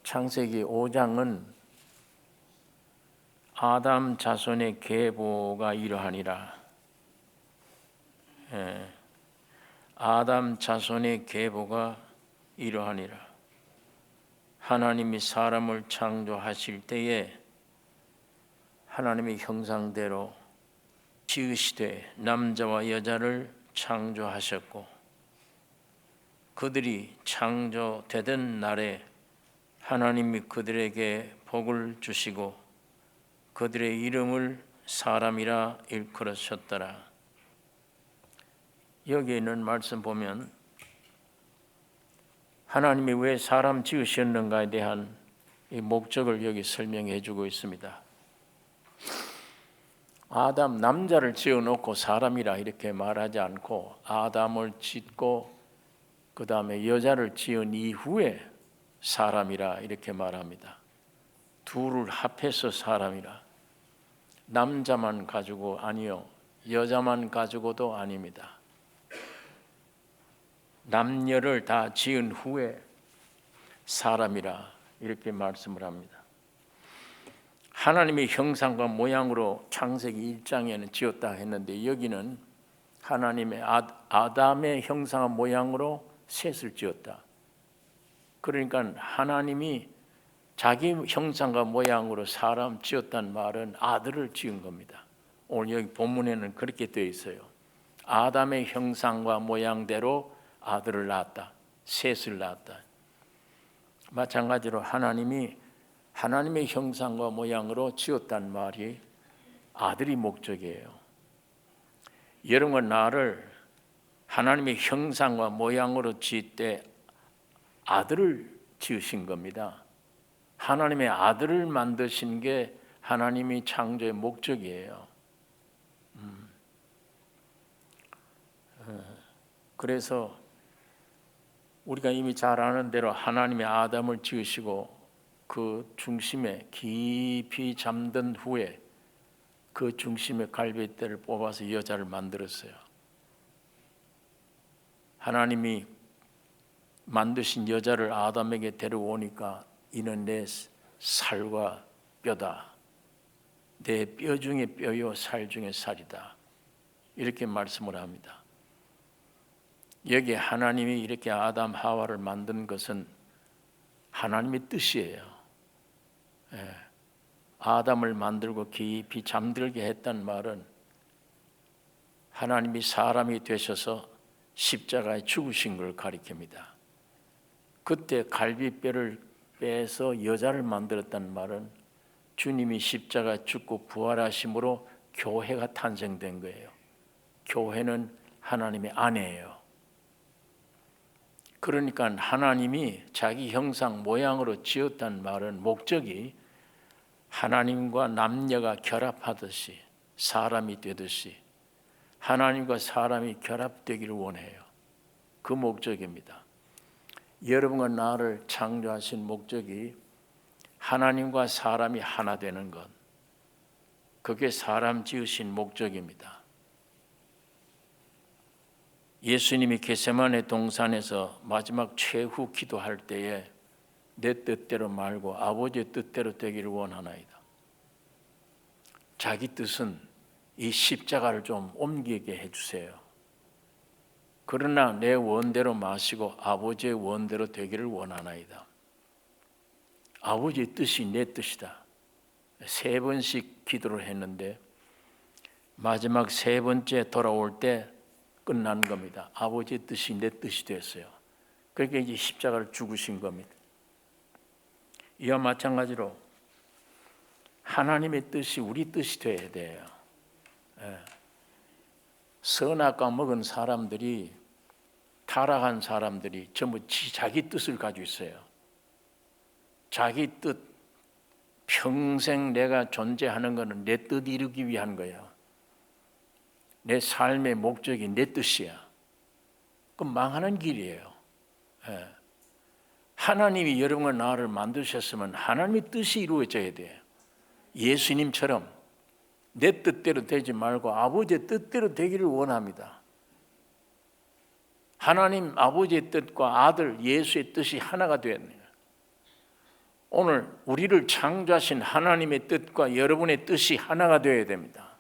창세기 5장은 아담 자손의 계보가 이러하니라. 아담 자손의 계보가 이러하니라. 하나님이 사람을 창조하실 때에 하나님의 형상대로 지으시되 남자와 여자를 창조하셨고, 그들이 창조되던 날에 하나님이 그들에게 복을 주시고 그들의 이름을 사람이라 일컬으셨더라. 여기 있는 말씀 보면 하나님이 왜 사람 지으셨는가에 대한 이 목적을 여기 설명해 주고 있습니다. 아담 남자를 지어놓고 사람이라 이렇게 말하지 않고 아담을 짓고 그 다음에 여자를 지은 이후에 사람이라 이렇게 말합니다. 둘을 합해서 사람이라. 남자만 가지고 아니요, 여자만 가지고도 아닙니다. 남녀를 다 지은 후에 사람이라 이렇게 말씀을 합니다. 하나님의 형상과 모양으로 창세기 1장에는 지었다 했는데, 여기는 하나님의 아담의 형상과 모양으로 셋을 지었다. 그러니까 하나님이 자기 형상과 모양으로 사람 지었다는 말은 아들을 지은 겁니다. 오늘 여기 본문에는 그렇게 되어 있어요. 아담의 형상과 모양대로 아들을 낳았다. 셋을 낳았다. 마찬가지로 하나님이 하나님의 형상과 모양으로 지었다는 말이 아들이 목적이에요. 여러분과 나를 하나님의 형상과 모양으로 지을 때 아들을 지으신 겁니다. 하나님의 아들을 만드신 게 하나님이 창조의 목적이에요. 그래서 우리가 이미 잘 아는 대로 하나님의 아담을 지으시고 그 중심에 깊이 잠든 후에 그 중심에 갈빗대를 뽑아서 여자를 만들었어요. 하나님이 만드신 여자를 아담에게 데려오니까 이는 내 살과 뼈다. 내 뼈 중에 뼈요 살 중에 살이다. 이렇게 말씀을 합니다. 여기 하나님이 이렇게 아담 하와를 만든 것은 하나님의 뜻이에요. 아담을 만들고 깊이 잠들게 했단 말은 하나님이 사람이 되셔서 십자가에 죽으신 걸 가리킵니다. 그때 갈비뼈를 빼서 여자를 만들었다는 말은 주님이 십자가에 죽고 부활하심으로 교회가 탄생된 거예요. 교회는 하나님의 아내예요. 그러니까 하나님이 자기 형상 모양으로 지었다는 말은 목적이 하나님과 남녀가 결합하듯이 사람이 되듯이 하나님과 사람이 결합되기를 원해요. 그 목적입니다. 여러분과 나를 창조하신 목적이 하나님과 사람이 하나 되는 것, 그게 사람 지으신 목적입니다. 예수님이 겟세마네 동산에서 마지막 최후 기도할 때에 내 뜻대로 말고 아버지의 뜻대로 되기를 원하나이다. 자기 뜻은 이 십자가를 좀 옮기게 해주세요. 그러나 내 원대로 마시고 아버지의 원대로 되기를 원하나이다. 아버지의 뜻이 내 뜻이다. 3번씩 기도를 했는데 마지막 3번째 돌아올 때 끝난 겁니다. 아버지의 뜻이 내 뜻이 됐어요. 그러니까 이제 십자가를 죽으신 겁니다. 이와 마찬가지로 하나님의 뜻이 우리 뜻이 돼야 돼요. 선악과 먹은 사람들이, 타락한 사람들이 전부 자기 뜻을 가지고 있어요. 자기 뜻, 평생 내가 존재하는 것은 내 뜻 이루기 위한 거예요. 내 삶의 목적이 내 뜻이야. 그럼 망하는 길이에요. 하나님이 여러분과 나를 만드셨으면 하나님의 뜻이 이루어져야 돼요. 예수님처럼 내 뜻대로 되지 말고 아버지의 뜻대로 되기를 원합니다. 하나님 아버지의 뜻과 아들 예수의 뜻이 하나가 되었네요. 오늘 우리를 창조하신 하나님의 뜻과 여러분의 뜻이 하나가 되어야 됩니다.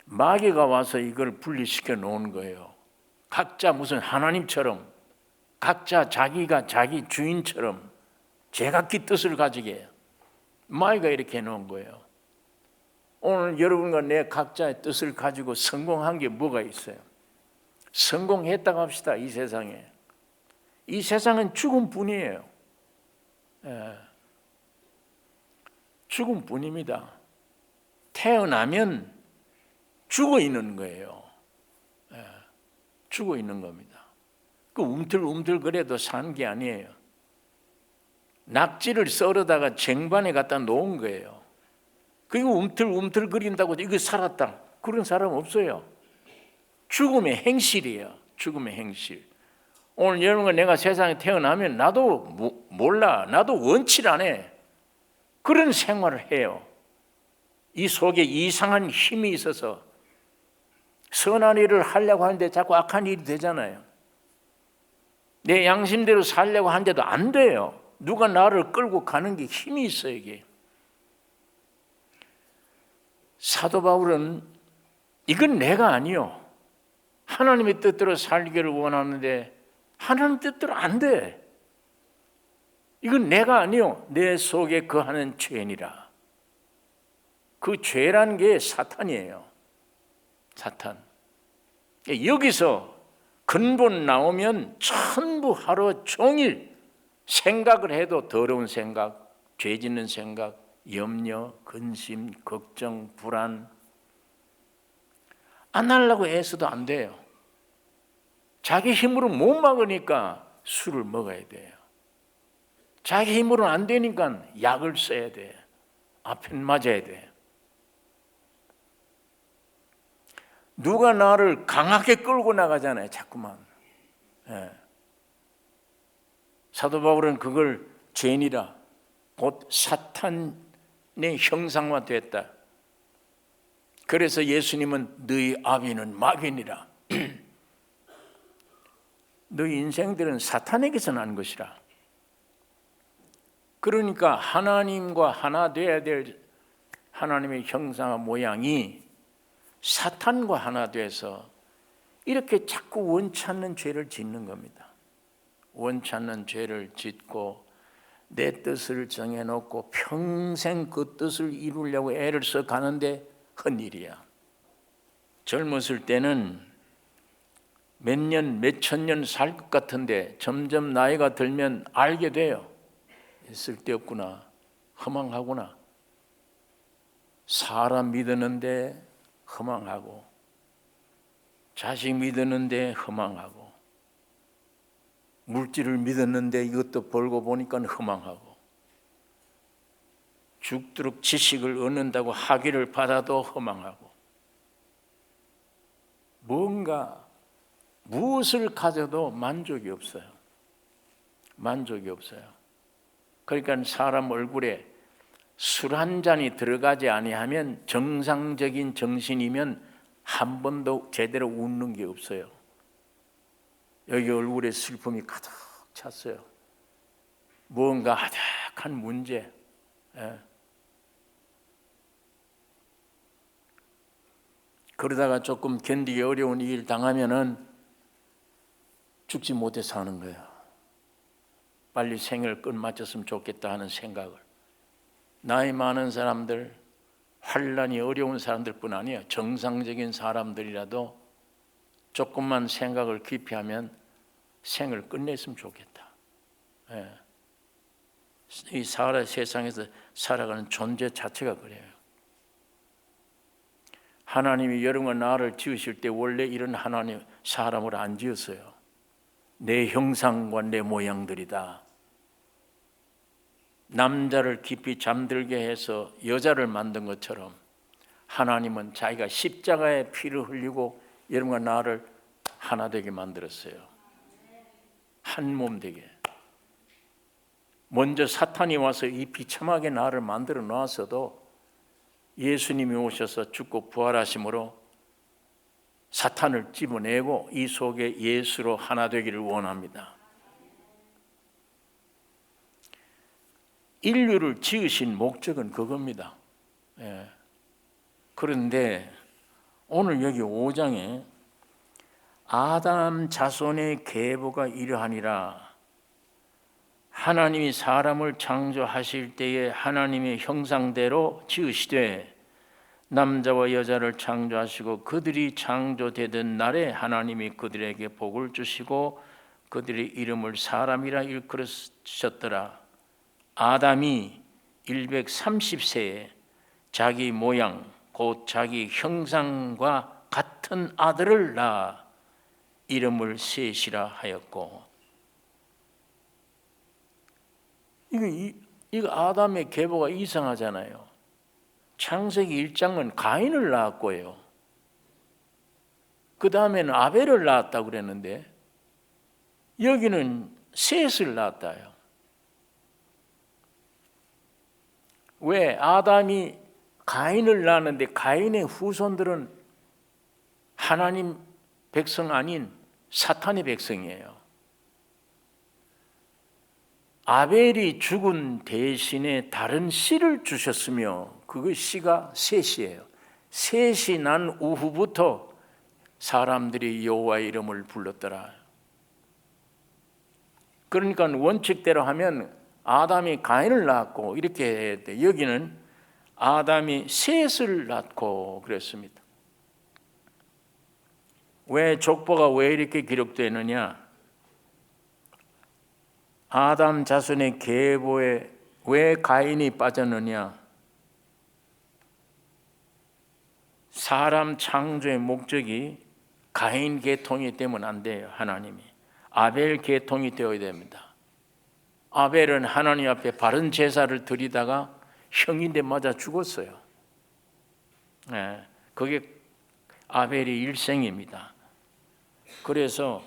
마귀가 와서 이걸 분리시켜 놓은 거예요. 각자 무슨 하나님처럼, 각자 자기가 자기 주인처럼 제각기 뜻을 가지게 해요. 마귀가 이렇게 해놓은 거예요. 오늘 여러분과 내 각자의 뜻을 가지고 성공한 게 뭐가 있어요? 성공했다고 합시다. 이 세상에. 이 세상은 죽음뿐이에요. 죽음뿐입니다. 태어나면 죽어 있는 거예요. 죽어 있는 겁니다. 그 움틀움틀 그래도 산 게 아니에요. 낙지를 썰어다가 쟁반에 갖다 놓은 거예요. 그리고 움틀움틀 거린다고 이거 살았다. 그런 사람 없어요. 죽음의 행실이에요. 죽음의 행실. 오늘 여러분과 내가 세상에 태어나면 나도 몰라. 나도 원치를 안 해. 그런 생활을 해요. 이 속에 이상한 힘이 있어서 선한 일을 하려고 하는데 자꾸 악한 일이 되잖아요. 내 양심대로 살려고 하는데도 안 돼요. 누가 나를 끌고 가는 게 힘이 있어요. 이게. 사도 바울은 이건 내가 아니요. 하나님의 뜻대로 살기를 원하는데 하나님 뜻대로 안 돼. 이건 내가 아니요. 내 속에 거하는 죄니라. 그 죄라는 게 사탄이에요. 사탄. 여기서 근본 나오면 전부 하루 종일 생각을 해도 더러운 생각, 죄 짓는 생각, 염려, 근심, 걱정, 불안 안 하려고 애써도 안 돼요. 자기 힘으로 못 막으니까 술을 먹어야 돼요. 자기 힘으로는 안 되니까 약을 써야 돼. 아편 맞아야 돼. 누가 나를 강하게 끌고 나가잖아요. 자꾸만. 사도 바울은 그걸 죄니라, 곧 사탄의 형상화됐다. 그래서 예수님은 너희 아비는 마귀니라. 너희 인생들은 사탄에게서 난 것이라. 그러니까 하나님과 하나 되어야 될 하나님의 형상과 모양이 사탄과 하나 돼서 이렇게 자꾸 원치 않는 죄를 짓는 겁니다. 원치 않는 죄를 짓고 내 뜻을 정해놓고 평생 그 뜻을 이루려고 애를 써 가는데 헛일이야. 젊었을 때는 몇 년, 몇 천 년 살 것 같은데 점점 나이가 들면 알게 돼요. 쓸데없구나, 허망하구나. 사람 믿었는데 허망하고, 자식 믿었는데 허망하고, 물질을 믿었는데 이것도 벌고 보니까 허망하고, 죽도록 지식을 얻는다고 학위를 받아도 허망하고, 뭔가 무엇을 가져도 만족이 없어요. 만족이 없어요. 그러니까 사람 얼굴에 술 한 잔이 들어가지 아니하면 정상적인 정신이면 한 번도 제대로 웃는 게 없어요. 여기 얼굴에 슬픔이 가득 찼어요. 무언가 하닥한 문제. 그러다가 조금 견디기 어려운 일 당하면은 죽지 못해 사는 거예요. 빨리 생을 끝마쳤으면 좋겠다 하는 생각을. 나이 많은 사람들, 환난이 어려운 사람들뿐 아니에요. 정상적인 사람들이라도 조금만 생각을 깊이 하면 생을 끝냈으면 좋겠다. 이 세상에서 살아가는 존재 자체가 그래요. 하나님이 여러분과 나를 지으실 때 원래 이런 하나님 사람을 안 지었어요. 내 형상과 내 모양들이다. 남자를 깊이 잠들게 해서 여자를 만든 것처럼 하나님은 자기가 십자가의 피를 흘리고 여러분과 나를 하나 되게 만들었어요. 한 몸 되게. 먼저 사탄이 와서 이 비참하게 나를 만들어 놨어도 예수님이 오셔서 죽고 부활하심으로 사탄을 집어내고 이 속에 예수로 하나 되기를 원합니다. 인류를 지으신 목적은 그겁니다. 예. 그런데 오늘 여기 5장에 아담 자손의 계보가 이러하니라. 하나님이 사람을 창조하실 때에 하나님의 형상대로 지으시되 남자와 여자를 창조하시고 그들이 창조되던 날에 하나님이 그들에게 복을 주시고 그들의 이름을 사람이라 일컬으셨더라. 아담이 130세에 자기 모양 곧 자기 형상과 같은 아들을 낳아 이름을 셋이라 하였고. 이거 아담의 계보가 이상하잖아요. 창세기 1장은 가인을 낳았고요. 그 다음에는 아벨을 낳았다고 그랬는데 여기는 셋을 낳았다요. 왜? 아담이 가인을 낳았는데 가인의 후손들은 하나님 백성 아닌 사탄의 백성이에요. 아벨이 죽은 대신에 다른 씨를 주셨으며 그 씨가 셋이에요. 셋이 난 후부터 사람들이 여호와의 이름을 불렀더라. 그러니까 원칙대로 하면 아담이 가인을 낳았고 이렇게 해야 돼. 여기는 아담이 셋을 낳고 그랬습니다. 왜 족보가 왜 이렇게 기록되느냐? 아담 자손의 계보에 왜 가인이 빠졌느냐? 사람 창조의 목적이 가인 계통이 되면 안 돼요. 하나님이 아벨 계통이 되어야 됩니다. 아벨은 하나님 앞에 바른 제사를 드리다가 형인데 맞아 죽었어요. 네, 그게 아벨의 일생입니다. 그래서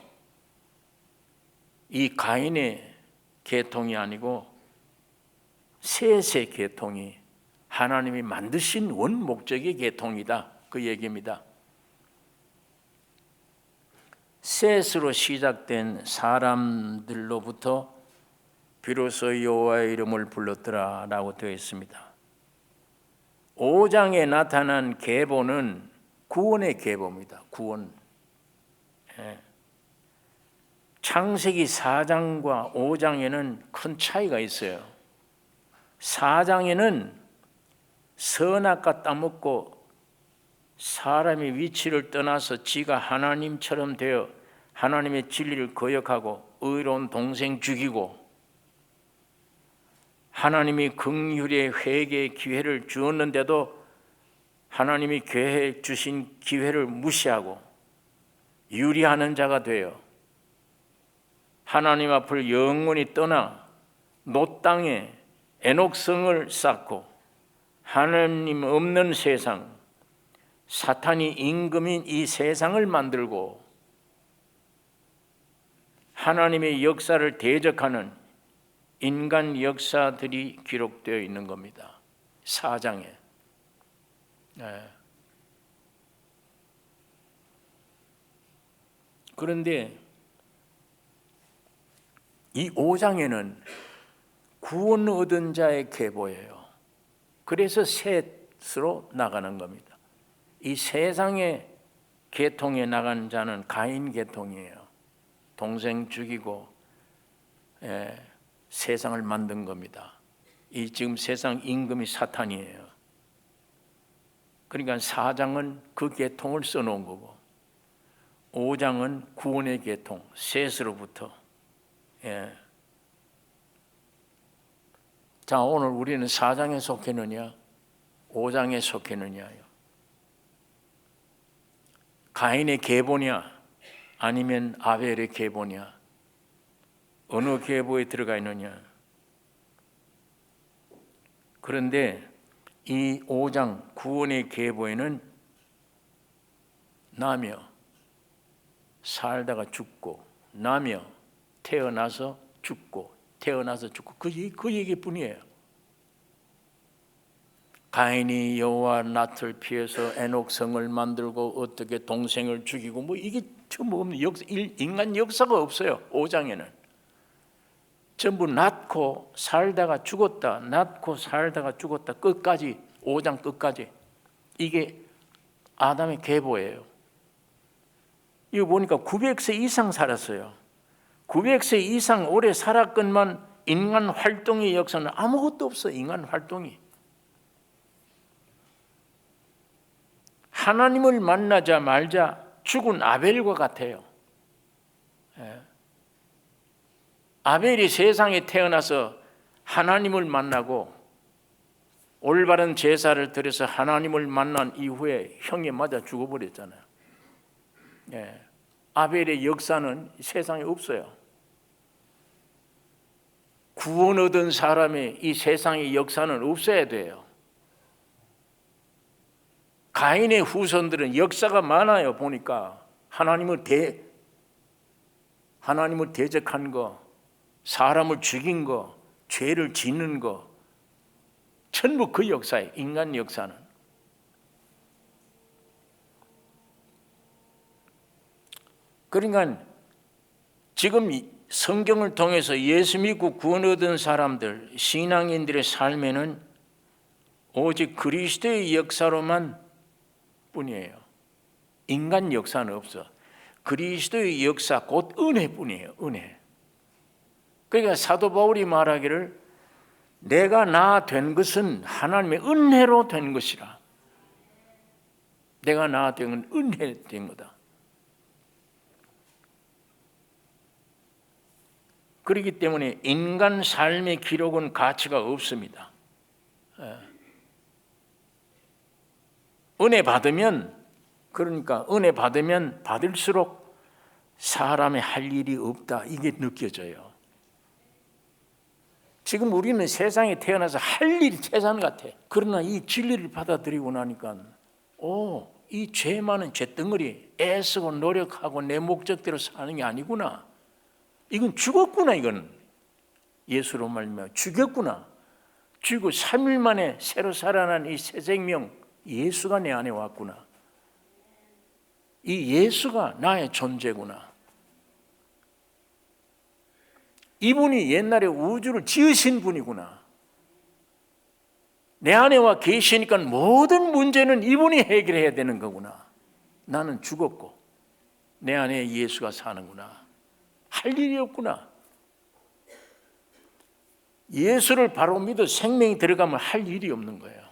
이 가인의 계통이 아니고 셋의 계통이 하나님이 만드신 원 목적의 계통이다. 그 얘기입니다. 셋으로 시작된 사람들로부터 비로소 여호와의 이름을 불렀더라 라고 되어 있습니다. 5장에 나타난 계보는 구원의 계보입니다. 구원. 창세기 4장과 5장에는 큰 차이가 있어요. 4장에는 선악과 따먹고 사람의 위치를 떠나서 지가 하나님처럼 되어 하나님의 진리를 거역하고 의로운 동생 죽이고 하나님이 긍휼의 회개의 기회를 주었는데도 하나님이 기회 주신 기회를 무시하고 유리하는 자가 되어 하나님 앞을 영원히 떠나 노 땅에 에녹성을 쌓고 하나님 없는 세상, 사탄이 임금인 이 세상을 만들고 하나님의 역사를 대적하는 인간 역사들이 기록되어 있는 겁니다. 4장에. 그런데 이 5장에는 구원 얻은 자의 계보예요. 그래서 셋으로 나가는 겁니다. 이 세상의 계통에 나간 자는 가인 계통이에요. 동생 죽이고 세상을 만든 겁니다. 이 지금 세상 임금이 사탄이에요. 그러니까 4장은 그 계통을 써놓은 거고 5장은 구원의 계통, 셋으로부터. 자, 오늘 우리는 4장에 속했느냐 5장에 속했느냐요. 가인의 계보냐 아니면 아벨의 계보냐, 어느 계보에 들어가 있느냐. 그런데 이 5장 구원의 계보에는 나며 살다가 죽고 나며 태어나서 죽고 태어나서 죽고 그 얘기뿐이에요. 가인이 여호와 낯을 피해서 에녹성을 만들고 어떻게 동생을 죽이고 이게 전부 없는 인간 역사가 없어요. 5장에는. 전부 낳고 살다가 죽었다, 낳고 살다가 죽었다, 끝까지 5장 끝까지. 이게 아담의 계보예요. 이거 보니까 900세 이상 살았어요. 900세 이상 오래 살았건만 인간 활동의 역사는 아무것도 없어. 인간 활동이. 하나님을 만나자 말자 죽은 아벨과 같아요. 아벨이 세상에 태어나서 하나님을 만나고 올바른 제사를 드려서 하나님을 만난 이후에 형에 맞아 죽어버렸잖아요. 아벨의 역사는 세상에 없어요. 구원 얻은 사람의 이 세상의 역사는 없어야 돼요. 가인의 후손들은 역사가 많아요. 보니까 하나님을 대적한 거, 사람을 죽인 거, 죄를 짓는 거, 전부 그 역사예요. 인간 역사는. 그러니까 지금 성경을 통해서 예수 믿고 구원 얻은 사람들, 신앙인들의 삶에는 오직 그리스도의 역사로만 뿐이에요. 인간 역사는 없어. 그리스도의 역사 곧 은혜뿐이에요. 은혜. 그러니까 사도 바울이 말하기를 내가 나 된 것은 하나님의 은혜로 된 것이라. 내가 나 된 건 은혜 된 거다. 그렇기 때문에 인간 삶의 기록은 가치가 없습니다. 은혜 받으면, 그러니까 은혜 받으면 받을수록 사람의 할 일이 없다, 이게 느껴져요. 지금 우리는 세상에 태어나서 할 일이 최선 같아. 그러나 이 진리를 받아들이고 나니까 이 죄 많은 죄덩어리 애쓰고 노력하고 내 목적대로 사는 게 아니구나. 이건 죽었구나. 이건 예수로 말미암아 죽였구나. 죽고 3일 만에 새로 살아난 이 새 생명, 예수가 내 안에 왔구나. 이 예수가 나의 존재구나. 이분이 옛날에 우주를 지으신 분이구나. 내 안에 와 계시니까 모든 문제는 이분이 해결해야 되는 거구나. 나는 죽었고 내 안에 예수가 사는구나. 할 일이 없구나. 예수를 바로 믿어 생명이 들어가면 할 일이 없는 거예요.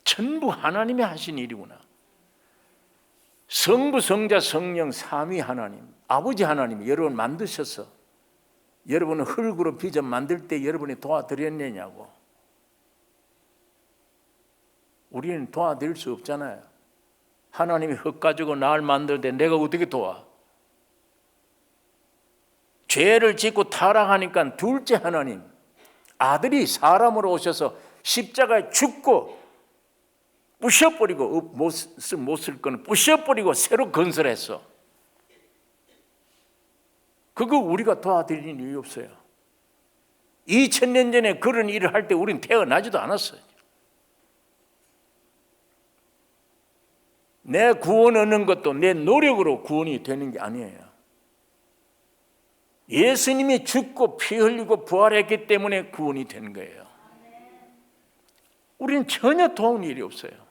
전부 하나님이 하신 일이구나. 성부, 성자, 성령 삼위 하나님, 아버지 하나님이 여러분 만드셔서 여러분은 흙으로 빚어 만들 때 여러분이 도와드렸느냐고. 우리는 도와드릴 수 없잖아요. 하나님이 흙 가지고 날 만들 때 내가 어떻게 도와? 죄를 짓고 타락하니까 둘째 하나님, 아들이 사람으로 오셔서 십자가에 죽고 부셔버리고, 못 쓸 거는 부셔버리고 새로 건설했어. 그거 우리가 도와드리는 이유 없어요. 2000년 전에 그런 일을 할 때 우리는 태어나지도 않았어요. 내 구원 얻는 것도 내 노력으로 구원이 되는 게 아니에요. 예수님이 죽고 피 흘리고 부활했기 때문에 구원이 된 거예요. 우리는 전혀 도운 일이 없어요.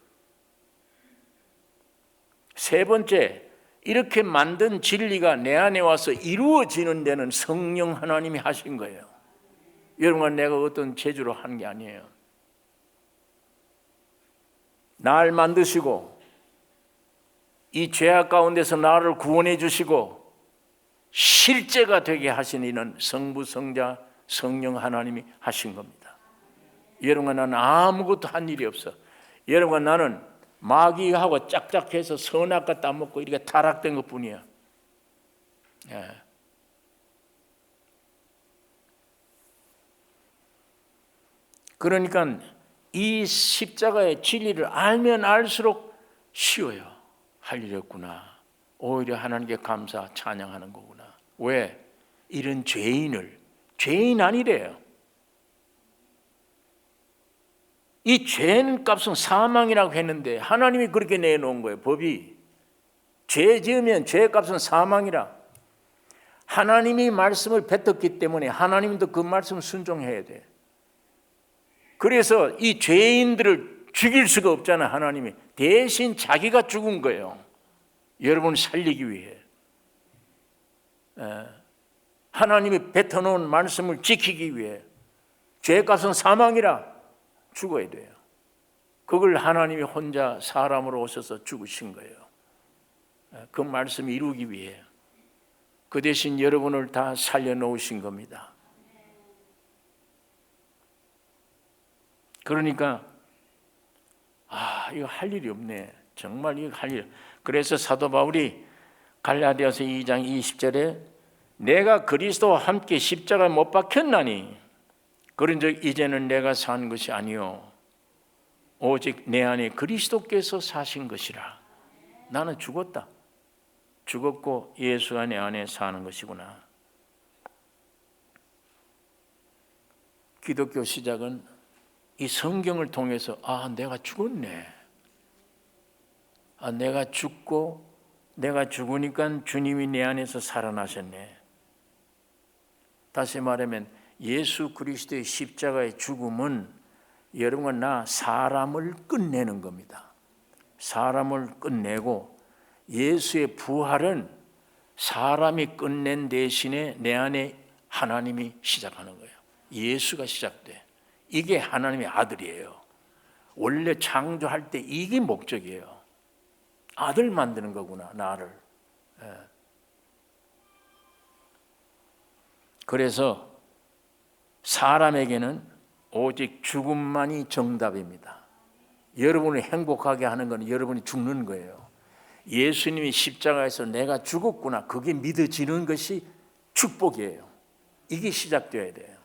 세 번째, 이렇게 만든 진리가 내 안에 와서 이루어지는 데는 성령 하나님이 하신 거예요. 여러분과 내가 어떤 재주로 하는 게 아니에요. 날 만드시고 이 죄악 가운데서 나를 구원해 주시고 실제가 되게 하신 이는 성부, 성자, 성령 하나님이 하신 겁니다. 여러분과 나는 아무것도 한 일이 없어. 여러분과 나는 마귀하고 짝짝해서 선악과 따먹고 이렇게 타락된 것뿐이야. 그러니까 이 십자가의 진리를 알면 알수록 쉬워요. 할 일이 없구나. 오히려 하나님께 감사, 찬양하는 거구나. 왜? 이런 죄인을, 죄인 아니래요. 이 죄는 값은 사망이라고 했는데 하나님이 그렇게 내놓은 거예요. 법이. 죄 지으면 죄 값은 사망이라. 하나님이 말씀을 뱉었기 때문에 하나님도 그 말씀을 순종해야 돼. 그래서 이 죄인들을 죽일 수가 없잖아. 하나님이 대신 자기가 죽은 거예요. 여러분을 살리기 위해. 하나님이 뱉어놓은 말씀을 지키기 위해. 죄값은 사망이라 죽어야 돼요. 그걸 하나님이 혼자 사람으로 오셔서 죽으신 거예요. 그 말씀을 이루기 위해. 그 대신 여러분을 다 살려놓으신 겁니다. 그러니까 이거 할 일이 없네. 정말 이거 할 일. 그래서 사도 바울이 갈라디아서 2장 20절에 내가 그리스도와 함께 십자가에 못 박혔나니 그런즉 이제는 내가 사는 것이 아니요 오직 내 안에 그리스도께서 사신 것이라. 나는 죽었다. 죽었고 예수가 내 안에 사는 것이구나. 기독교 시작은 이 성경을 통해서 내가 죽었네. 내가 죽고 내가 죽으니까 주님이 내 안에서 살아나셨네. 다시 말하면 예수 그리스도의 십자가의 죽음은 여러분과 나 사람을 끝내는 겁니다. 사람을 끝내고 예수의 부활은 사람이 끝낸 대신에 내 안에 하나님이 시작하는 거예요. 예수가 시작돼. 이게 하나님의 아들이에요. 원래 창조할 때 이게 목적이에요. 아들 만드는 거구나, 나를. 그래서 사람에게는 오직 죽음만이 정답입니다. 여러분을 행복하게 하는 건 여러분이 죽는 거예요. 예수님이 십자가에서 내가 죽었구나, 그게 믿어지는 것이 축복이에요. 이게 시작되어야 돼요.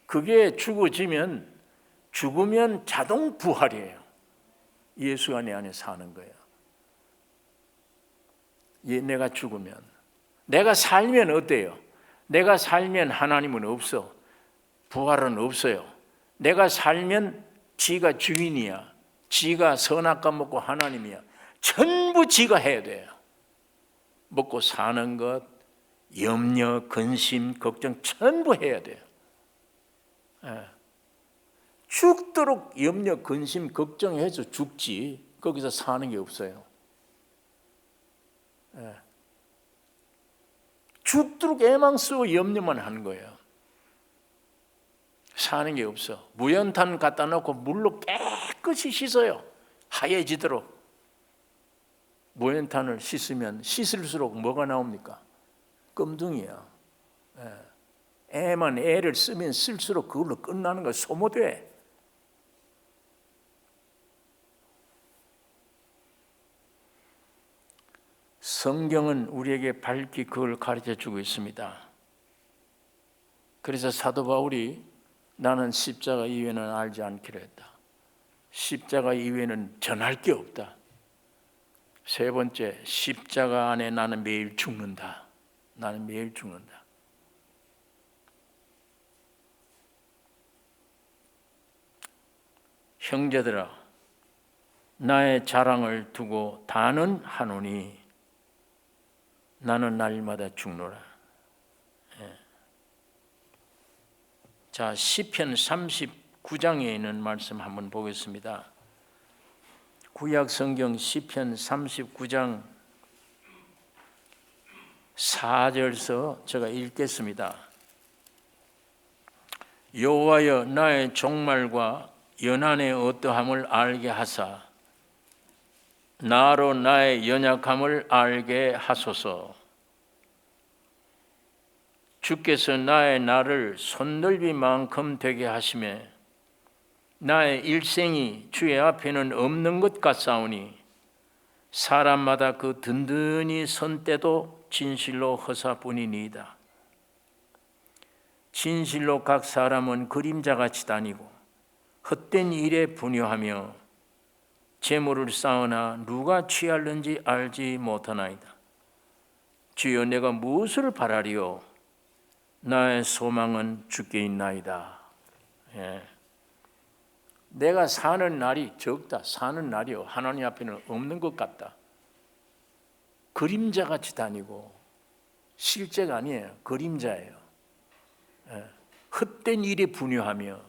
그게 죽으면 자동 부활이에요. 예수가 내 안에 사는 거예요. 내가 죽으면. 내가 살면 어때요? 내가 살면 하나님은 없어. 부활은 없어요. 내가 살면 지가 주인이야. 지가 선악과 먹고 하나님이야. 전부 지가 해야 돼요. 먹고 사는 것, 염려, 근심, 걱정 전부 해야 돼요. 죽도록 염려, 근심, 걱정해서 죽지 거기서 사는 게 없어요. 죽도록 애망 쓰고 염려만 하는 거예요. 사는 게 없어. 무연탄 갖다 놓고 물로 깨끗이 씻어요. 하얘지도록. 무연탄을 씻으면 씻을수록 뭐가 나옵니까? 껌둥이야. 애를 쓰면 쓸수록 그걸로 끝나는 거 소모돼. 성경은 우리에게 밝히 그걸 가르쳐 주고 있습니다. 그래서 사도 바울이 나는 십자가 이외에는 알지 않기로 했다. 십자가 이외에는 전할 게 없다. 세 번째, 십자가 안에 나는 매일 죽는다. 나는 매일 죽는다. 형제들아, 나의 자랑을 두고 다는 하노니 나는 날마다 죽노라. 자, 시편 39장에 있는 말씀 한번 보겠습니다. 구약 성경 시편 39장 4절서 제가 읽겠습니다. 여호와여, 나의 종말과 연한의 어떠함을 알게 하사 나로 나의 연약함을 알게 하소서. 주께서 나의 날을 손넓이만큼 되게 하시매 나의 일생이 주의 앞에는 없는 것 같사오니 사람마다 그 든든히 선 때도 진실로 허사뿐이니이다. 진실로 각 사람은 그림자같이 다니고 헛된 일에 분효하며 재물을 쌓으나 누가 취할는지 알지 못하나이다. 주여, 내가 무엇을 바라리요? 나의 소망은 주께 있나이다. 내가 사는 날이 적다. 사는 날이요, 하나님 앞에는 없는 것 같다. 그림자같이 다니고 실제가 아니에요. 그림자예요. 헛된 일에 분유하며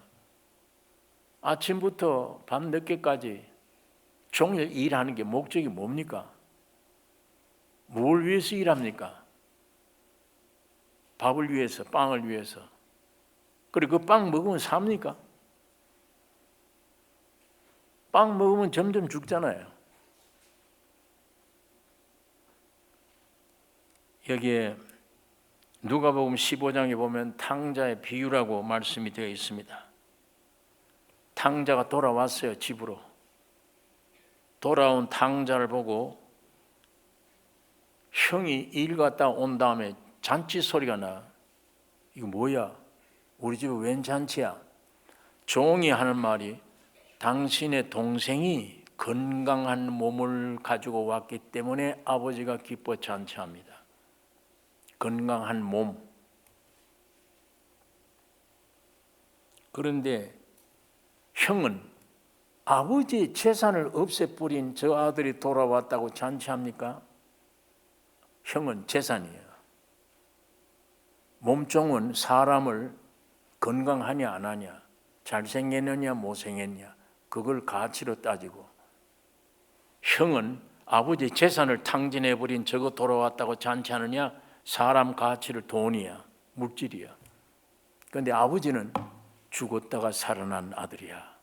아침부터 밤 늦게까지 종일 일하는 게 목적이 뭡니까? 뭘 위해서 일합니까? 밥을 위해서, 빵을 위해서. 그리고 그 빵 먹으면 삽니까? 빵 먹으면 점점 죽잖아요. 여기에 누가복음 15장에 보면 탕자의 비유라고 말씀이 되어 있습니다. 탕자가 돌아왔어요, 집으로. 돌아온 탕자를 보고 형이 일 갔다 온 다음에 잔치 소리가 나. 이거 뭐야? 우리 집에 웬 잔치야? 종이 하는 말이 당신의 동생이 건강한 몸을 가지고 왔기 때문에 아버지가 기뻐 잔치합니다. 건강한 몸. 그런데 형은 아버지의 재산을 없애버린 저 아들이 돌아왔다고 잔치합니까? 형은 재산이에요. 몸종은 사람을 건강하냐 안 하냐, 잘생겼느냐 못생겼냐, 그걸 가치로 따지고, 형은 아버지의 재산을 탕진해버린 저거 돌아왔다고 잔치하느냐, 사람 가치를 돈이야, 물질이야. 그런데 아버지는 죽었다가 살아난 아들이야.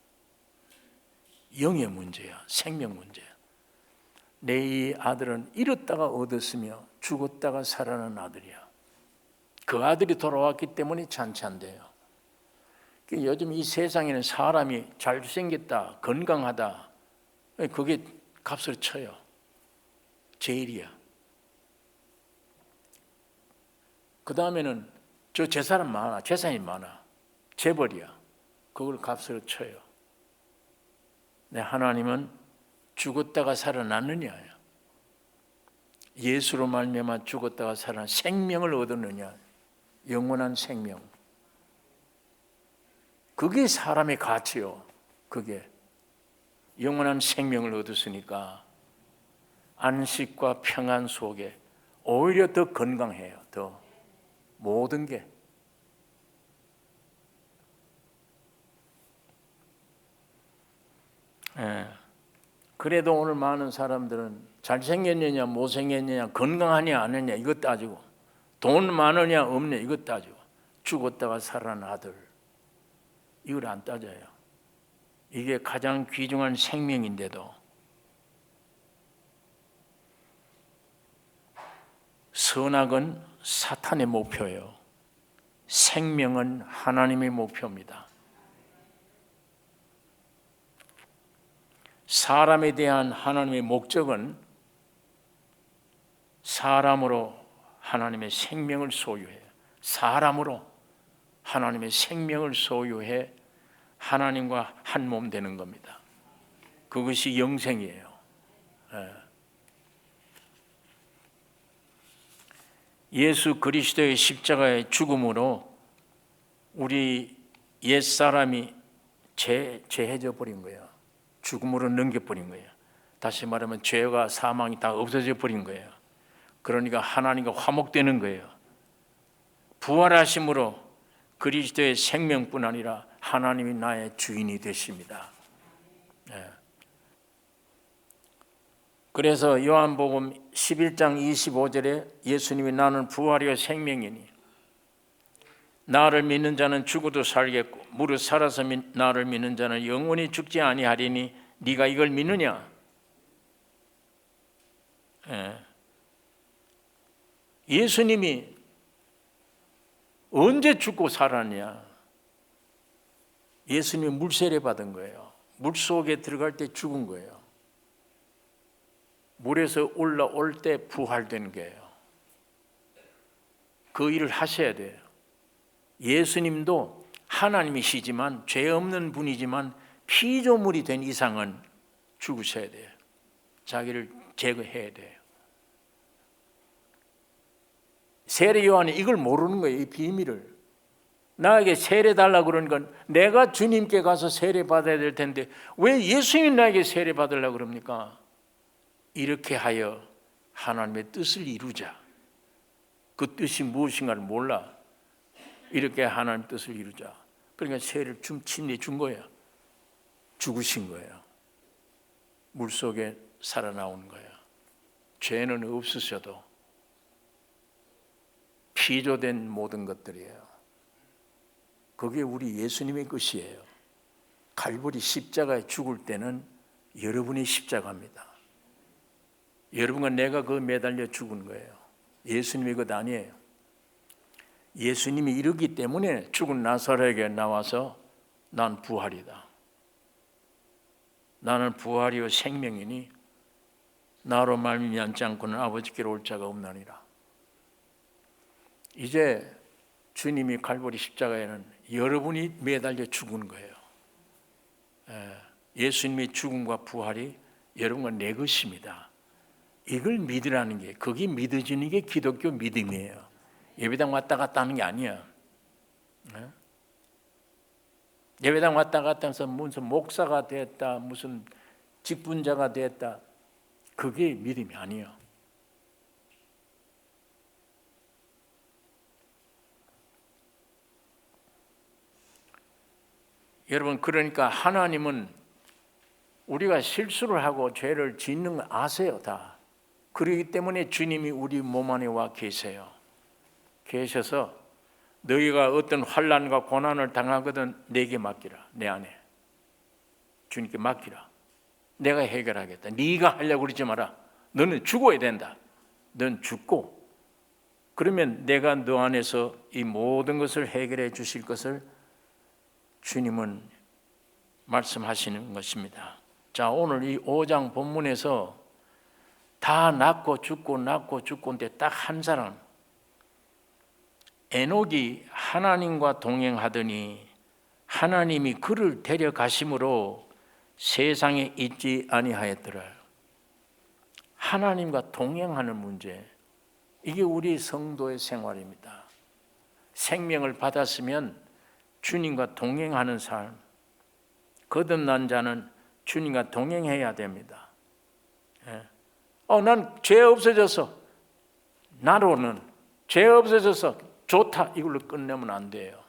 영의 문제야, 생명 문제야. 내 이 아들은 잃었다가 얻었으며 죽었다가 살아난 아들이야. 그 아들이 돌아왔기 때문에 잔치한대요. 요즘 이 세상에는 사람이 잘생겼다, 건강하다, 그게 값을 쳐요. 제일이야. 그 다음에는 저 재산은 많아, 재산이 많아, 재벌이야. 그걸 값으로 쳐요. 네, 하나님은 죽었다가 살아났느냐, 예수로 말미암아 죽었다가 살아난 생명을 얻었느냐, 영원한 생명. 그게 사람의 가치요. 그게 영원한 생명을 얻었으니까 안식과 평안 속에 오히려 더 건강해요. 더 모든 게. 그래도 오늘 많은 사람들은 잘생겼느냐 못생겼느냐, 건강하냐 안 하냐 이것 따지고, 돈 많으냐 없냐 이것 따지고, 죽었다가 살아난 아들 이걸 안 따져요. 이게 가장 귀중한 생명인데도 선악은 사탄의 목표예요. 생명은 하나님의 목표입니다. 사람에 대한 하나님의 목적은 사람으로 하나님의 생명을 소유해요. 사람으로 하나님의 생명을 소유해 하나님과 한 몸 되는 겁니다. 그것이 영생이에요. 예수 그리스도의 십자가의 죽음으로 우리 옛사람이 죄해져 버린 거예요. 죽음으로 넘겨버린 거예요. 다시 말하면 죄와 사망이 다 없어져 버린 거예요. 그러니까 하나님과 화목되는 거예요. 부활하심으로 그리스도의 생명뿐 아니라 하나님이 나의 주인이 되십니다. 그래서 요한복음 11장 25절에 예수님이 나는 부활이요 생명이니 나를 믿는 자는 죽어도 살겠고 무릇 살아서 나를 믿는 자는 영원히 죽지 아니하리니 네가 이걸 믿느냐? 예수님이 언제 죽고 살았냐? 예수님이 물세례 받은 거예요. 물속에 들어갈 때 죽은 거예요. 물에서 올라올 때 부활된 거예요. 그 일을 하셔야 돼요. 예수님도 하나님이시지만 죄 없는 분이지만 피조물이 된 이상은 죽으셔야 돼요. 자기를 제거해야 돼요. 세례 요한이 이걸 모르는 거예요. 이 비밀을. 나에게 세례 달라고 그러는 건 내가 주님께 가서 세례 받아야 될 텐데 왜 예수님이 나에게 세례 받으려고 그럽니까? 이렇게 하여 하나님의 뜻을 이루자. 그 뜻이 무엇인가를 몰라. 이렇게 하나님 뜻을 이루자. 그러니까 새를 침례 준 거예요. 죽으신 거예요. 물속에 살아나온 거예요. 죄는 없으셔도 피조된 모든 것들이에요. 그게 우리 예수님의 것이에요. 갈보리 십자가에 죽을 때는 여러분의 십자가입니다. 여러분과 내가 그 매달려 죽은 거예요. 예수님의 것 아니에요. 예수님이 이르기 때문에 죽은 나사로에게 나와서 난 부활이다. 나는 부활이요 생명이니 나로 말미암지 않고는 아버지께로 올 자가 없나니라. 이제 주님이 갈보리 십자가에는 여러분이 매달려 죽은 거예요. 예수님의 죽음과 부활이 여러분과 내 것입니다. 이걸 믿으라는 게, 그게 믿어지는 게 기독교 믿음이에요. 예배당 왔다 갔다 하는 게 아니야. 예배당 왔다 갔다 해서 무슨 목사가 됐다, 무슨 직분자가 됐다, 그게 믿음이 아니에요. 여러분, 그러니까 하나님은 우리가 실수를 하고 죄를 짓는 거 아세요, 다. 그렇기 때문에 주님이 우리 몸 안에 와 계세요. 계셔서 너희가 어떤 환난과 고난을 당하거든 내게 맡기라. 내 안에 주님께 맡기라. 내가 해결하겠다. 네가 하려고 그러지 마라. 너는 죽어야 된다. 넌 죽고 그러면 내가 너 안에서 이 모든 것을 해결해 주실 것을 주님은 말씀하시는 것입니다. 자, 오늘 이 5장 본문에서 다 낳고 죽고인데 딱 한 사람, 에녹이 하나님과 동행하더니 하나님이 그를 데려가심으로 세상에 있지 아니하였더라. 하나님과 동행하는 문제, 이게 우리 성도의 생활입니다. 생명을 받았으면 주님과 동행하는 삶, 거듭난 자는 주님과 동행해야 됩니다. 난 죄 없어져서, 나로는 죄 없어져서 좋다, 이걸로 끝내면 안 돼요.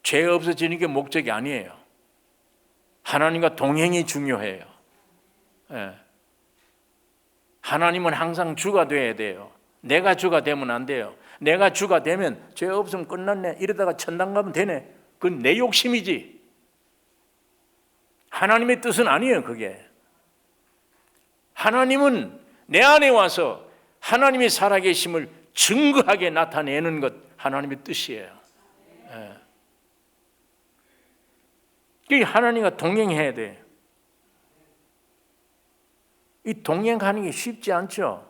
죄 없어지는 게 목적이 아니에요. 하나님과 동행이 중요해요. 하나님은 항상 주가 돼야 돼요. 내가 주가 되면 안 돼요. 내가 주가 되면 죄 없으면 끝났네, 이러다가 천당 가면 되네, 그건 내 욕심이지 하나님의 뜻은 아니에요. 그게 하나님은 내 안에 와서 하나님의 살아계심을 증거하게 나타내는 것, 하나님의 뜻이에요. 이 하나님과 동행해야 돼. 이 동행하는 게 쉽지 않죠.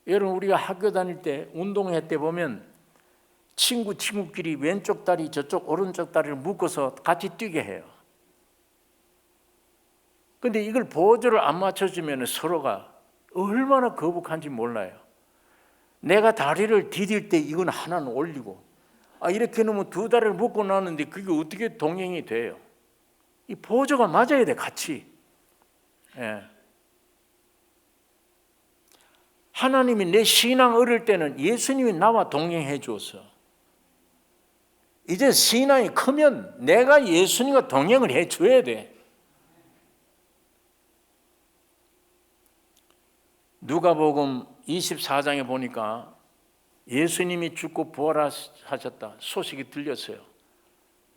여러분, 우리가 학교 다닐 때 운동회 때 보면 친구끼리 왼쪽 다리 저쪽 오른쪽 다리를 묶어서 같이 뛰게 해요. 근데 이걸 보조를 안 맞춰주면 서로가 얼마나 거북한지 몰라요. 내가 다리를 디딜 때 이건 하나는 올리고, 이렇게 놓으면 두 다리를 묶고 나는데 그게 어떻게 동행이 돼요? 이 보조가 맞아야 돼, 같이. 하나님이 내 신앙 어릴 때는 예수님이 나와 동행해 주었어. 이제 신앙이 크면 내가 예수님과 동행을 해 줘야 돼. 누가복음 24장에 보니까 예수님이 죽고 부활하셨다 소식이 들렸어요.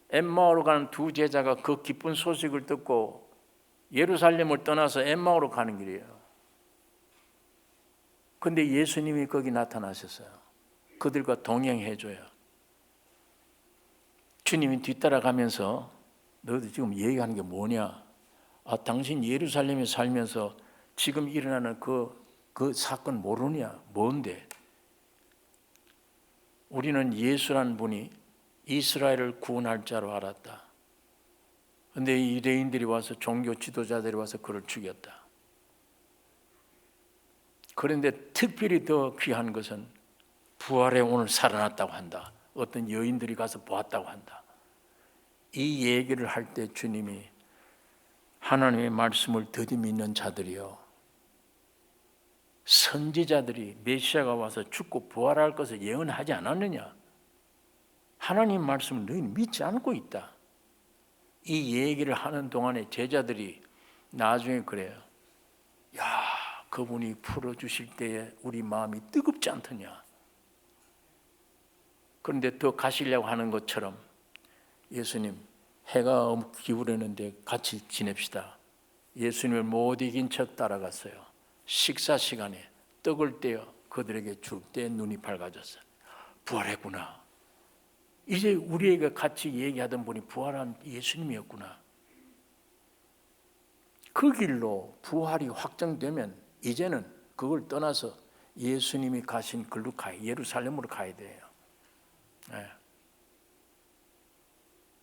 엠마오로 가는 두 제자가 그 기쁜 소식을 듣고 예루살렘을 떠나서 엠마오로 가는 길이에요. 근데 예수님이 거기 나타나셨어요. 그들과 동행해줘요. 주님이 뒤따라가면서 너도 지금 얘기하는 게 뭐냐? 당신 예루살렘에 살면서 지금 일어나는 그 사건 모르냐? 뭔데? 우리는 예수라는 분이 이스라엘을 구원할 자로 알았다. 그런데 유대인들이 와서, 종교 지도자들이 와서 그를 죽였다. 그런데 특별히 더 귀한 것은 부활에 오늘 살아났다고 한다. 어떤 여인들이 가서 보았다고 한다. 이 얘기를 할 때 주님이 하나님의 말씀을 더디 믿는 자들이요, 선지자들이 메시아가 와서 죽고 부활할 것을 예언하지 않았느냐? 하나님 말씀을 너희는 믿지 않고 있다. 이 얘기를 하는 동안에 제자들이 나중에 그래요. 야, 그분이 풀어주실 때에 우리 마음이 뜨겁지 않더냐? 그런데 더 가시려고 하는 것처럼 예수님, 해가 기울었는데 같이 지냅시다. 예수님을 못 이긴 척 따라갔어요. 식사 시간에 떡을 떼어 그들에게 줄 때 눈이 밝아졌어요. 부활했구나. 이제 우리에게 같이 얘기하던 분이 부활한 예수님이었구나. 그 길로 부활이 확정되면 이제는 그걸 떠나서 예수님이 가신 길로 예루살렘으로 가야 돼요. 네.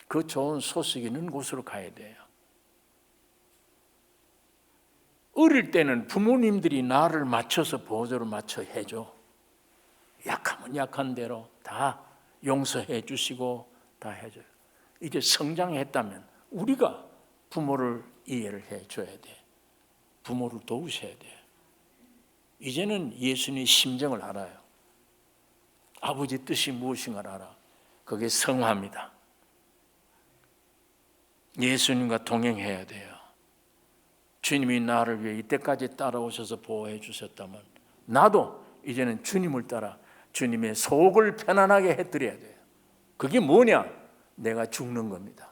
그 좋은 소식이 있는 곳으로 가야 돼요. 어릴 때는 부모님들이 나를 맞춰서 보조를 맞춰 해줘. 약하면 약한 대로 다 용서해 주시고 다 해줘요. 이제 성장했다면 우리가 부모를 이해를 해줘야 돼. 부모를 도우셔야 돼. 이제는 예수님의 심정을 알아요. 아버지 뜻이 무엇인가를 알아. 그게 성화입니다. 예수님과 동행해야 돼요. 주님이 나를 위해 이때까지 따라오셔서 보호해 주셨다면 나도 이제는 주님을 따라 주님의 속을 편안하게 해드려야 돼요. 그게 뭐냐? 내가 죽는 겁니다.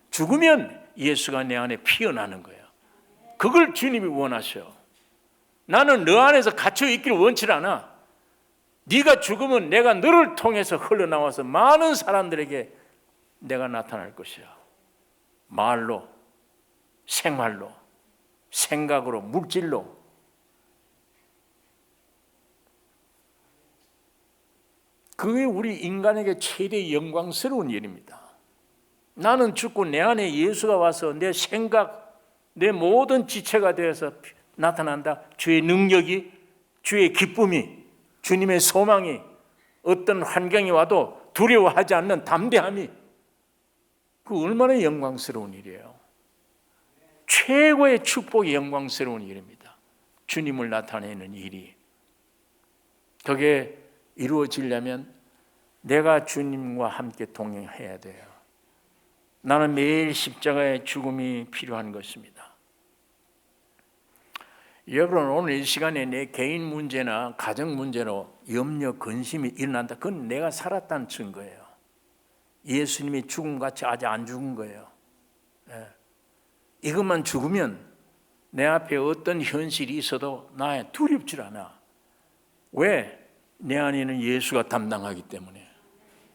죽으면 예수가 내 안에 피어나는 거예요. 그걸 주님이 원하셔. 나는 너 안에서 갇혀 있기를 원치 않아. 네가 죽으면 내가 너를 통해서 흘러나와서 많은 사람들에게 내가 나타날 것이야. 말로, 생활로, 생각으로, 물질로. 그게 우리 인간에게 최대 영광스러운 일입니다. 나는 죽고 내 안에 예수가 와서 내 생각, 내 모든 지체가 되어서 나타난다. 주의 능력이, 주의 기쁨이, 주님의 소망이, 어떤 환경이 와도 두려워하지 않는 담대함이, 그 얼마나 영광스러운 일이에요. 최고의 축복이 영광스러운 일입니다. 주님을 나타내는 일이. 그게 이루어지려면 내가 주님과 함께 동행해야 돼요. 나는 매일 십자가의 죽음이 필요한 것입니다. 여러분, 오늘 이 시간에 내 개인 문제나 가정 문제로 염려, 근심이 일어난다. 그건 내가 살았다는 증거예요. 예수님이 죽음같이 아직 안 죽은 거예요. 이것만 죽으면 내 앞에 어떤 현실이 있어도 나에 두렵질 않아. 왜? 내 안에는 예수가 담당하기 때문에.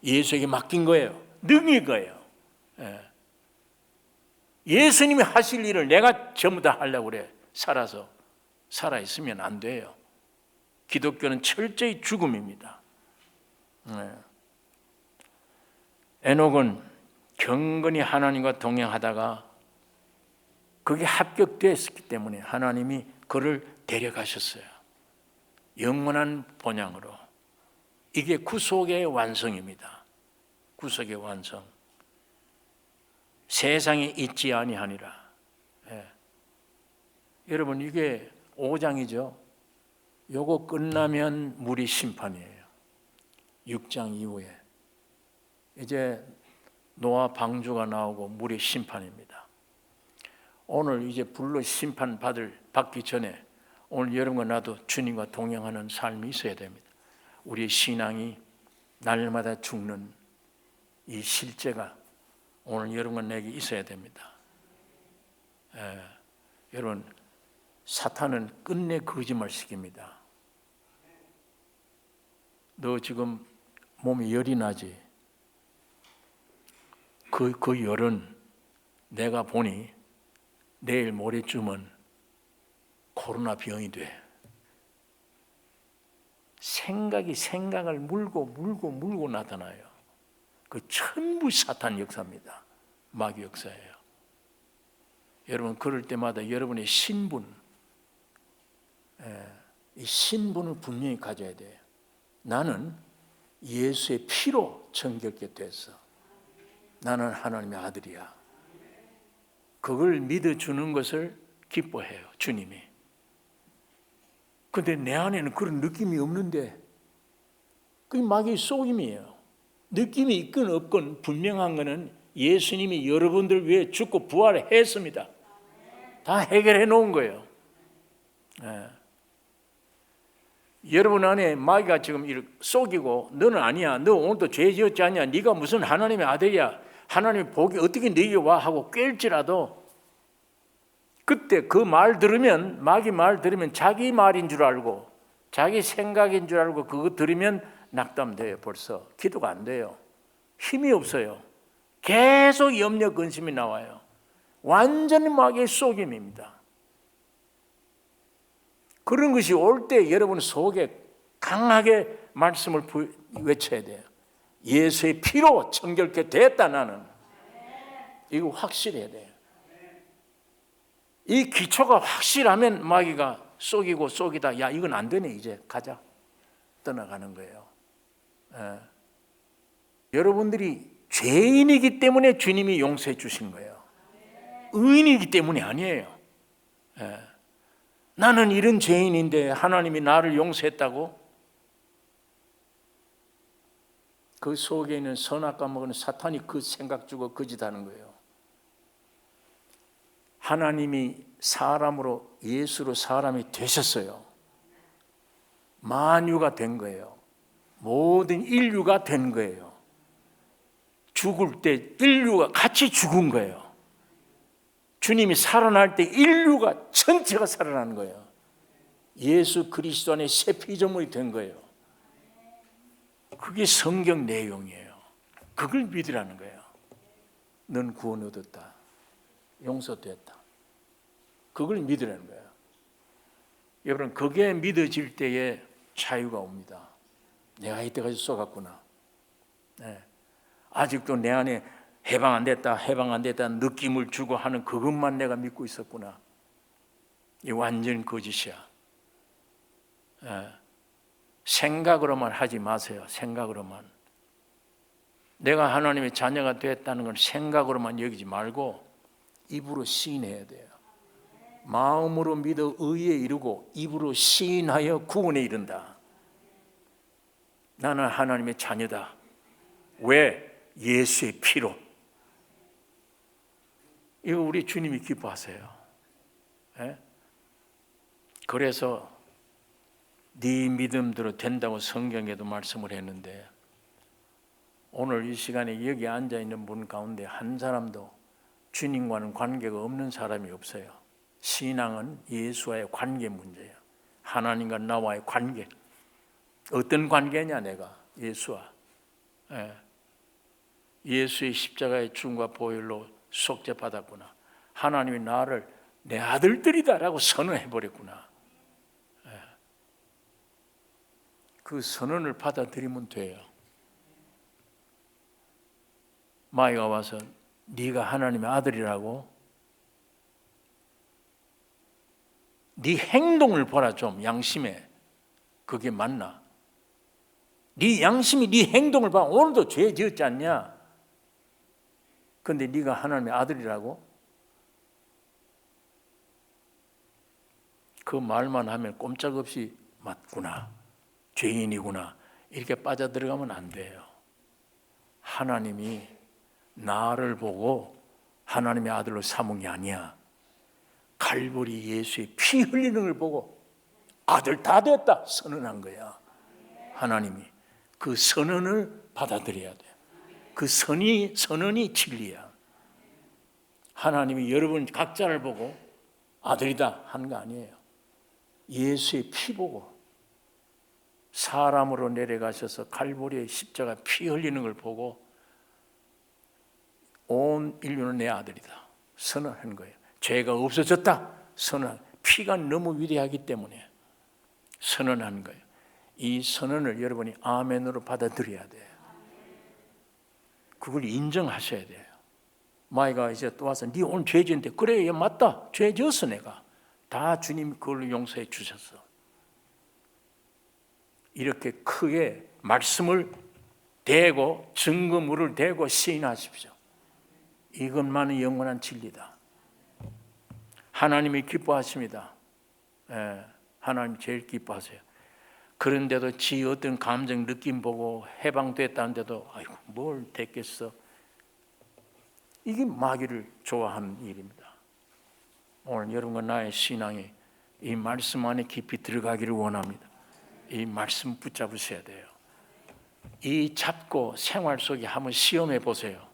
예수에게 맡긴 거예요. 능인 거예요. 예수님이 하실 일을 내가 전부 다 하려고 그래. 살아있으면 안 돼요. 기독교는 철저히 죽음입니다. 에녹은 경건히 하나님과 동행하다가 그게 합격됐기 때문에 하나님이 그를 데려가셨어요. 영원한 본향으로. 이게 구속의 완성입니다. 구속의 완성. 세상에 있지 아니하니라. 여러분, 이게 5장이죠. 요거 끝나면 무리 심판이에요. 6장 이후에 이제 노아 방주가 나오고 무리 심판입니다. 오늘 이제 불로 심판 받기 전에 오늘 여러분과 나도 주님과 동행하는 삶이 있어야 됩니다. 우리의 신앙이 날마다 죽는 이 실제가 오늘 여러분과 내게 있어야 됩니다. 여러분, 사탄은 끝내 거짓말 시킵니다. 너 지금 몸에 열이 나지? 그 열은 내가 보니 내일 모레쯤은 코로나 병이 돼. 생각이 생각을 물고 나타나요. 그 전부 사탄 역사입니다. 마귀 역사예요. 여러분, 그럴 때마다 여러분의 신분, 이 신분을 분명히 가져야 돼요. 나는 예수의 피로 정결케 됐어. 나는 하나님의 아들이야. 그걸 믿어주는 것을 기뻐해요, 주님이. 근데 내 안에는 그런 느낌이 없는데 그게 마귀의 속임이에요. 느낌이 있건 없건 분명한 것은 예수님이 여러분들 위해 죽고 부활했습니다. 다 해결해 놓은 거예요. 예. 여러분 안에 마귀가 지금 이렇게 속이고 너는 아니야, 너 오늘도 죄 지었지 않냐, 네가 무슨 하나님의 아들이야, 하나님의 복이 어떻게 네게 와 하고 꿰일지라도 그때 그 말 들으면, 마귀 말 들으면 자기 말인 줄 알고 자기 생각인 줄 알고 그거 들으면 낙담돼요. 벌써 기도가 안 돼요. 힘이 없어요. 계속 염려 근심이 나와요. 완전히 마귀의 속임입니다. 그런 것이 올 때 여러분 속에 강하게 말씀을 외쳐야 돼요. 예수의 피로 정결케 됐다 나는. 이거 확실해야 돼요. 이 기초가 확실하면 마귀가 속이고 속이다, 야 이건 안 되네, 이제 가자, 떠나가는 거예요. 예. 여러분들이 죄인이기 때문에 주님이 용서해 주신 거예요. 의인이기 때문이 아니에요. 예. 나는 이런 죄인인데 하나님이 나를 용서했다고? 그 속에 있는 선악과 먹은 사탄이 그 생각 주고 거짓하는 거예요. 하나님이 사람으로, 예수로 사람이 되셨어요. 만유가 된 거예요. 모든 인류가 된 거예요. 죽을 때 인류가 같이 죽은 거예요. 주님이 살아날 때 인류가 전체가 살아나는 거예요. 예수 그리스도 안에 새 피조물이 된 거예요. 그게 성경 내용이에요. 그걸 믿으라는 거예요. 넌 구원 얻었다, 용서됐다. 그걸 믿으라는 거예요. 여러분, 그게 믿어질 때에 자유가 옵니다. 내가 이때까지 속았구나. 네. 아직도 내 안에 해방 안 됐다, 해방 안 됐다 느낌을 주고 하는 그것만 내가 믿고 있었구나. 이 완전 거짓이야. 예. 생각으로만 하지 마세요. 생각으로만. 내가 하나님의 자녀가 됐다는 건 생각으로만 여기지 말고 입으로 시인해야 돼요. 마음으로 믿어 의에 이르고 입으로 시인하여 구원에 이른다. 나는 하나님의 자녀다. 왜? 예수의 피로. 이거 우리 주님이 기뻐하세요. 예? 그래서 네 믿음대로 된다고 성경에도 말씀을 했는데 오늘 이 시간에 여기 앉아있는 분 가운데 한 사람도 주님과는 관계가 없는 사람이 없어요. 신앙은 예수와의 관계 문제예요. 하나님과 나와의 관계. 어떤 관계냐 내가 예수와. 예. 예수의 십자가의 죽음과 보혈로 속죄받았구나. 하나님이 나를 내 아들들이다라고 선언해버렸구나. 예. 그 선언을 받아들이면 돼요. 마귀가 와서 네가 하나님의 아들이라고? 네 행동을 보라 좀, 양심에. 그게 맞나? 네 양심이 네 행동을 봐. 오늘도 죄 지었지 않냐? 근데 네가 하나님의 아들이라고? 그 말만 하면 꼼짝없이 맞구나, 죄인이구나 이렇게 빠져들어가면 안 돼요. 하나님이 나를 보고 하나님의 아들로 삼은 게 아니야. 갈보리 예수의 피 흘리는 걸 보고 아들 다 됐다 선언한 거야. 하나님이 그 선언을 받아들여야 돼. 그 선언이 진리야. 하나님이 여러분 각자를 보고 아들이다 하는 거 아니에요. 예수의 피 보고, 사람으로 내려가셔서 갈보리의 십자가 피 흘리는 걸 보고 온 인류는 내 아들이다 선언한 거예요. 죄가 없어졌다 선언. 피가 너무 위대하기 때문에 선언한 거예요. 이 선언을 여러분이 아멘으로 받아들여야 돼요. 그걸 인정하셔야 돼요. 마귀가 이제 또 와서 네 오늘 죄 지었는데, 그래 맞다, 죄 지었어. 내가 다 주님 그걸로 용서해 주셨어. 이렇게 크게 말씀을 대고 증거물을 대고 시인하십시오. 이것만은 영원한 진리다. 하나님이 기뻐하십니다. 예. 하나님 제일 기뻐하세요. 그런데도 지 어떤 감정 느낌 보고 해방됐다는데도 아이고 뭘 됐겠어. 이게 마귀를 좋아하는 일입니다. 오늘 여러분과 나의 신앙이 이 말씀 안에 깊이 들어가기를 원합니다. 이 말씀 붙잡으셔야 돼요. 이 잡고 생활 속에 한번 시험해 보세요.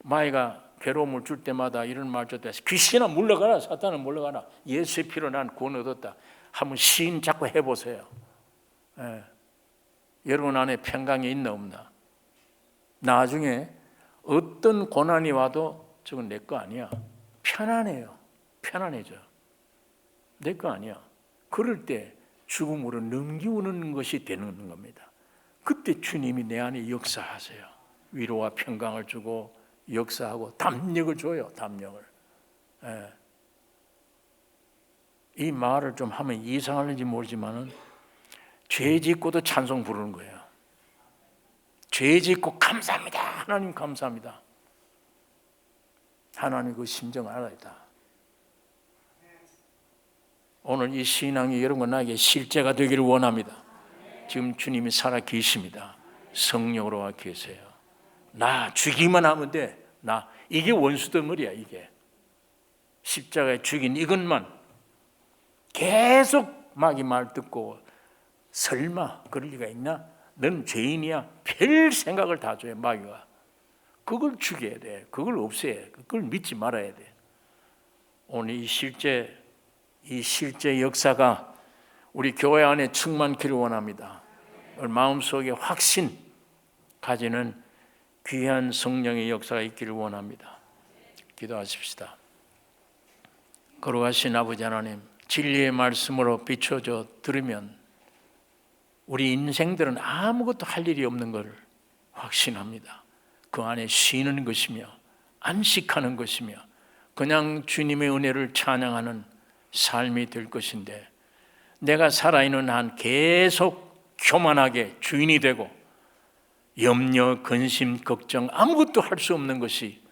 마귀가 괴로움을 줄 때마다 이런 말 줬다. 귀신아 물러가라, 사탄아 물러가라. 예수의 피로 난 구원 얻었다. 한번 시인 잡고 해보세요. 예. 여러분 안에 평강이 있나 없나? 나중에 어떤 고난이 와도 저건 내 거 아니야. 편안해요. 편안해져. 내 거 아니야. 그럴 때 죽음으로 넘기우는 것이 되는 겁니다. 그때 주님이 내 안에 역사하세요. 위로와 평강을 주고 역사하고 담력을 줘요. 담력을. 예. 이 말을 좀 하면 이상할지 모르지만은 죄 짓고도 찬송 부르는 거예요. 죄 짓고 감사합니다. 하나님 감사합니다. 하나님 그 심정 알아야 돼. 오늘 이 신앙이 여러분과 나에게 실제가 되기를 원합니다. 지금 주님이 살아 계십니다. 성령으로 와 계세요. 나 죽이기만 하면 돼. 나 이게 원수덩어리야. 이게 십자가에 죽인 이것만 계속 마귀 말 듣고 설마 그럴 리가 있나? 넌 죄인이야. 별 생각을 다 줘요. 마귀가. 그걸 죽여야 돼. 그걸 없애야 돼. 그걸 믿지 말아야 돼. 오늘 이 실제 역사가 우리 교회 안에 충만키를 원합니다. 마음속에 확신 가지는 귀한 성령의 역사가 있기를 원합니다. 기도하십시다. 거룩하신 아버지 하나님, 진리의 말씀으로 비춰져 들으면 우리 인생들은 아무것도 할 일이 없는 것을 확신합니다. 그 안에 쉬는 것이며 안식하는 것이며 그냥 주님의 은혜를 찬양하는 삶이 될 것인데, 내가 살아있는 한 계속 교만하게 주인이 되고 염려, 근심, 걱정 아무것도 할 수 없는 것이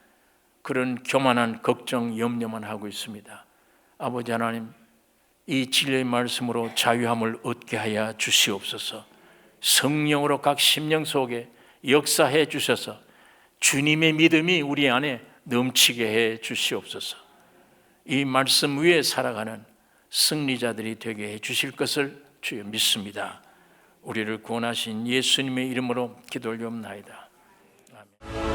그런 교만한 걱정, 염려만 하고 있습니다. 아버지 하나님, 이 진리의 말씀으로 자유함을 얻게 하여 주시옵소서. 성령으로 각 심령 속에 역사해 주셔서 주님의 믿음이 우리 안에 넘치게 해 주시옵소서. 이 말씀 위에 살아가는 승리자들이 되게 해 주실 것을 주여 믿습니다. 우리를 구원하신 예수님의 이름으로 기도 올리옵나이다. 아멘.